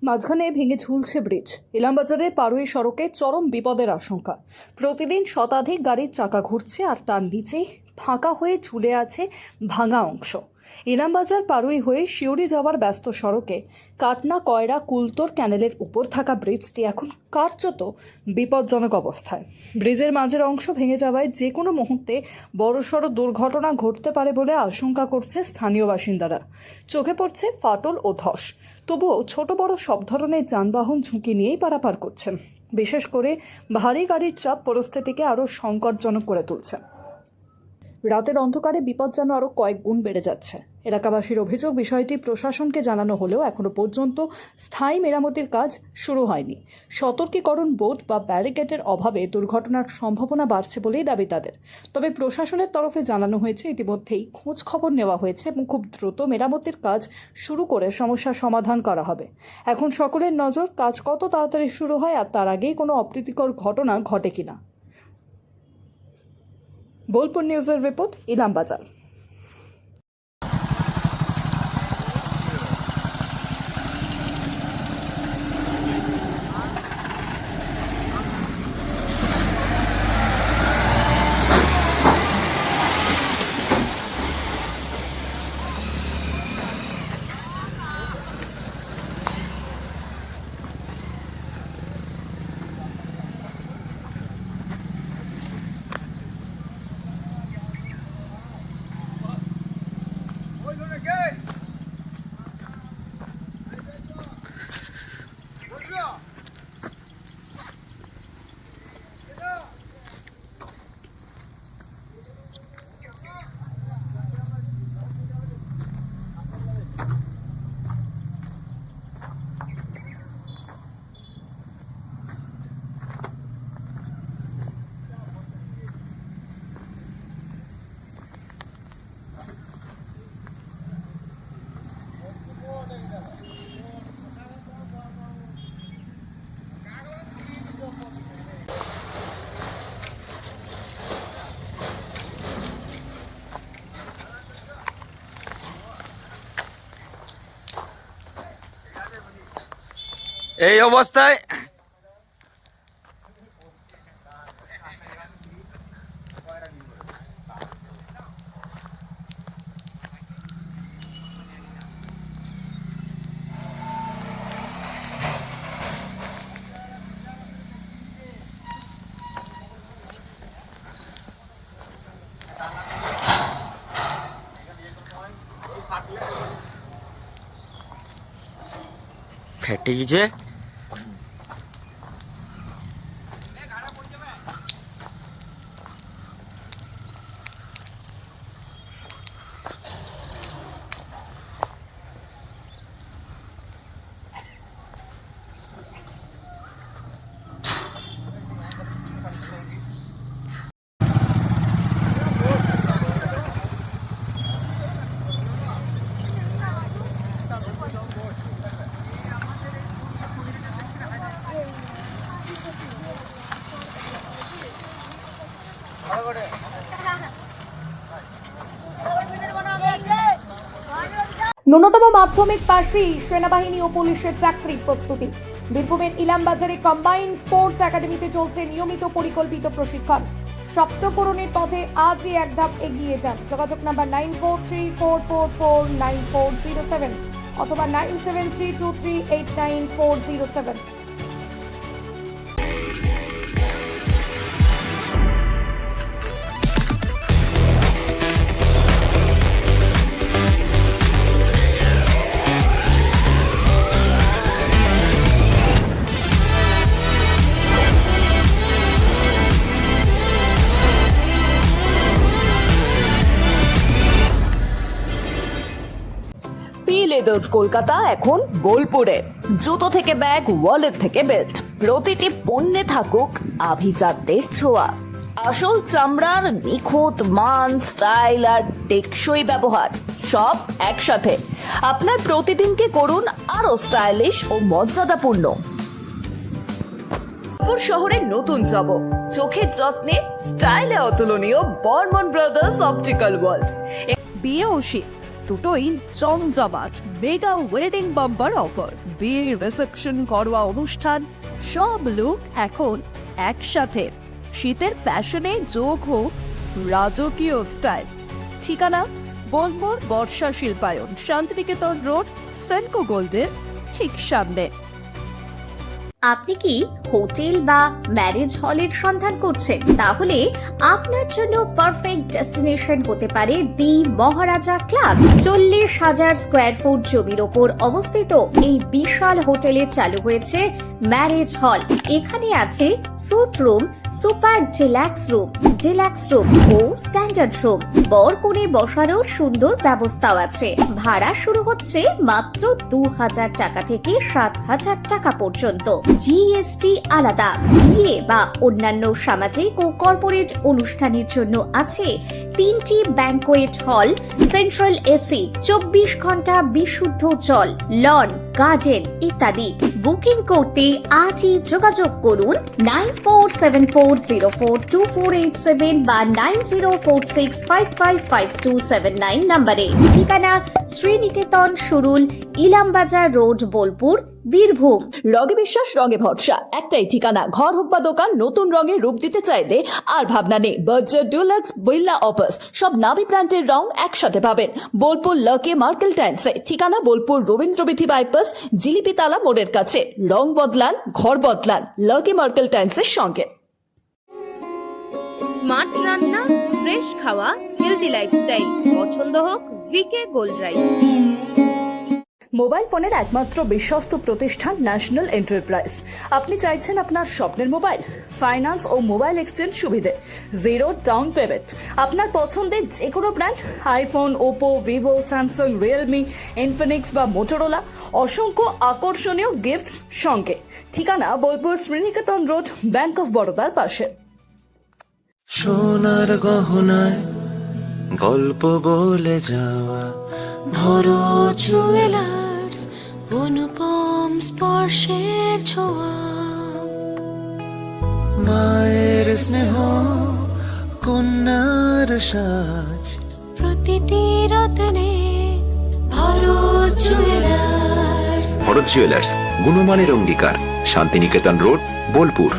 মাঝখানে ভেঙে ঝুলছে ব্রিজ। ইলামবাজারের পারুই সড়কে চরম বিপদের আশঙ্কা। প্রতিদিন শতাধিক গাড়ির চাকা ঘুরছে আর তার নিচে ফাঁকা হয়ে ঝুলে আছে ভাঙা অংশ। ইলামবাজার পারুই হয়ে শিউরি যাওয়ার ব্যস্ত সড়কে কাটনা কয়রা কুলতোর ক্যানেলের উপর থাকা ব্রিজটি এখন কার্যত বিপজ্জনক অবস্থায়। ব্রিজের মাঝের অংশ ভেঙে যাওয়ায় যে কোনো মুহূর্তে বড়সড় দুর্ঘটনা ঘটতে পারে বলে আশঙ্কা করছে স্থানীয় বাসিন্দারা। চোখে পড়ছে ফাটল ও ধস। তবুও ছোট বড় সব ধরনের যানবাহন ঝুঁকি নিয়েই পারাপার করছেন। বিশেষ করে ভারী গাড়ির চাপ পরিস্থিতিকে আরও সংকটজনক করে তুলছে। রাতের অন্ধকারে বিপদ যেন আরও কয়েক গুণ বেড়ে যাচ্ছে। এলাকাবাসীর অভিযোগ, বিষয়টি প্রশাসনকে জানানো হলেও এখনও পর্যন্ত স্থায়ী মেরামতির কাজ শুরু হয়নি। সতর্কীকরণ বোর্ড বা ব্যারিকেডের অভাবে দুর্ঘটনার সম্ভাবনা বাড়ছে বলেই দাবি তাদের। তবে প্রশাসনের তরফে জানানো হয়েছে ইতিমধ্যেই খোঁজ খবর নেওয়া হয়েছে এবং খুব দ্রুত মেরামতির কাজ শুরু করে সমস্যার সমাধান করা হবে। এখন সকলের নজর কাজ কত তাড়াতাড়ি শুরু হয় আর তার আগেই কোনো অপ্রীতিকর ঘটনা ঘটে কিনা। বোলপুর নিউজের রিপোর্ট, ইলামবাজার। এই অবস্থায় ফেটে গেছে। ন্যূনতম মাধ্যমিক পাশেই সেনাবাহিনী ও পুলিশের চাকরি প্রস্তুতি। বীরভূমের ইলামবাজারে কম্বাইন্ড স্পোর্টস একাডেমিতে চলছে নিয়মিত পরিকল্পিত প্রশিক্ষণ। সপ্তকরণের পথে আজই এক ধাপ এগিয়ে যান। যোগাযোগ নাম্বার 9434449407 অথবা 9732389407। লেদার্স কলকাতা এখন বোলপুরে। জুতো থেকে ব্যাগ, ওয়ালেট থেকে বেল্ট, প্রতিটি পণ্যে থাকুক আভিজাত্যের ছোঁয়া। আসল চামড়ার নিখুঁত মান, স্টাইল আর টেকসই ব্যবহার সব একসাথে। আপনার প্রতিদিনকে করুন আরো স্টাইলিশ ও মর্যাদাপূর্ণ। শহরের নতুন চমক, চোখের যত্নে স্টাইলে অতুলনীয় বর্মন ব্রাদার্স অপটিক্যাল ওয়ার্ল্ড। বিয়ে ও শীত, দুটোই জমজমাট মেগা ওয়েডিং বাম্পার অফার। বিয়ে, রিসেপশন, ঘরোয়া অনুষ্ঠান, সব লুক এখন একসাথে। শীতের ফ্যাশনে যোগ হোক রাজকীয় স্টাইল। ঠিকানা বোলপুর বর্ষা শিল্পায়ন, শান্তিনিকেতন রোড, সেনকো গোল্ডের ঠিক সামনে। আপনি কি হোটেল বা ম্যারেজ হলের সন্ধান করছেন? তাহলে আপনার জন্য পারফেক্ট ডেস্টিনেশন হতে পারে দি মহারাজা ক্লাব। 40,000 স্কোয়ার ফুট জমির ওপর অবস্থিত এই বিশাল হোটেলে চালু হয়েছে ম্যারেজ হল। এখানে আছে suite room, super deluxe room ও স্ট্যান্ডার্ড রুম। বর কনে বসারও সুন্দর ব্যবস্থাও আছে। ভাড়া শুরু হচ্ছে মাত্র 2,000 টাকা থেকে 7,000 টাকা পর্যন্ত। জিএসটি আলাদা। বিয়ে বা অন্যান্য সামাজিক ও কর্পোরেট অনুষ্ঠানের জন্য আছে 3টি ব্যাংকোয়েট হল, সেন্ট্রাল এসি, 24 ঘন্টা বিশুদ্ধ জল, লন, গার্ডেন ইত্যাদি। বুকিং করতে আজই যোগাযোগ করুন 9474042487 বা 9046555279 নম্বরে। ঠিকানা শ্রীনিকেতন সুরুল, ইলামবাজার রোড, বোলপুর, বীরভূম। রঙে বিশ্বাস, রঙে ভরসা, একটাই ঠিকানা। ঘর হোক বা দোকান, নতুন রঙে রূপ দিতে চাইলে আর ভাবনা নেই। বার্জার, ডুলাক্স, বিল্লা অপাস সব নামি ব্র্যান্ডের রং একসাথে পাবেন বোলপুর লাকি মার্কেল টাইন্সে। ঠিকানা বোলপুর রবীন্দ্রবিথি বাইপাস, জিলিপিতালা মোড়ের কাছে। রং বদলান, ঘর বদলান লাকি মার্কেল টাইন্সের সঙ্গে। স্মার্ট রান্না, ফ্রেশ খাওয়া, হেলদি লাইফস্টাইল। পছন্দ হোক ভিকে গোল্ড রাইস। মোবাইল ফোনের একমাত্র বিশ্বস্ত প্রতিষ্ঠান ন্যাশনাল এন্টারপ্রাইজ। আপনি চাইছেন আপনার স্বপ্নের মোবাইল, ফাইন্যান্স ও মোবাইল এক্সচেঞ্জ সুবিধে, 0 ডাউন পেমেন্ট। আপনার পছন্দের যে কোনো brand, iPhone, Oppo, Vivo, Samsung, Realme, Infinix বা মোটরোলা, অসংখ্য আকর্ষণীয় গিফট সঙ্গে। ঠিকানা Bolpur Sriniketan road, bank of বরোদার পাশে। সোনার গহনায় গল্প বলে যাওয়া ভরো জুয়েলার্স, অনুপম স্পর্শের ছোঁয়া। মায়ের স্নেহ, কন্যার সাজ, প্রতিটি রত্নে ভরো জুয়েলার্স। ভরত জুয়েলার্স, গুণমানের অঙ্গীকার, শান্তিনিকেতন রোড, বোলপুর।